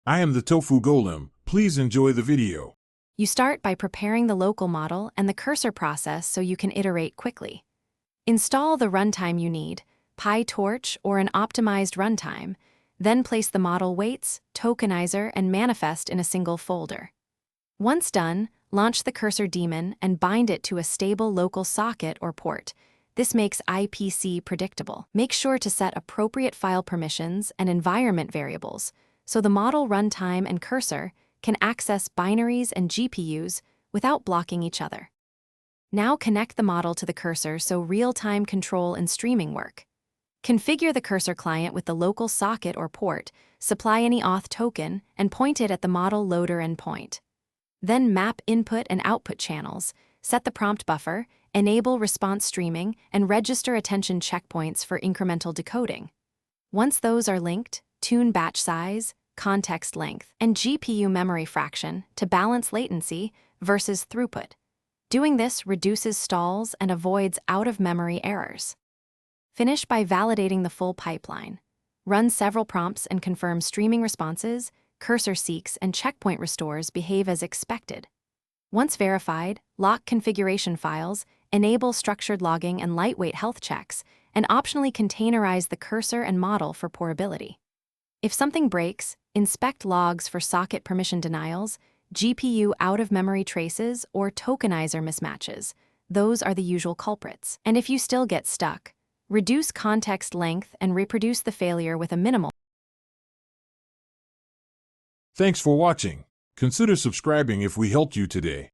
I am the Tofu Golem. Please enjoy the video. You start by preparing the local model and the cursor process so you can iterate quickly. Install the runtime you need, PyTorch or an optimized runtime, then place the model weights, tokenizer, and manifest in a single folder. Once done, launch the cursor daemon and bind it to a stable local socket or port. This makes IPC predictable. Make sure to set appropriate file permissions and environment variables so the model runtime and cursor can access binaries and GPUs without blocking each other. Now connect the model to the cursor so real-time control and streaming work. Configure the cursor client with the local socket or port, supply any auth token, and point it at the model loader endpoint. Then map input and output channels, set the prompt buffer, enable response streaming, and register attention checkpoints for incremental decoding. Once those are linked, tune batch size, context length, and GPU memory fraction to balance latency versus throughput. Doing this reduces stalls and avoids out-of-memory errors. Finish by validating the full pipeline. Run several prompts and confirm streaming responses, cursor seeks, and checkpoint restores behave as expected. Once verified, lock configuration files, enable structured logging and lightweight health checks, and optionally containerize the cursor and model for portability. If something breaks, inspect logs for socket permission denials, GPU out-of-memory traces, or tokenizer mismatches. Those are the usual culprits. And if you still get stuck, reduce context length and reproduce the failure with a minimal. Thanks for watching. Consider subscribing if we helped you today.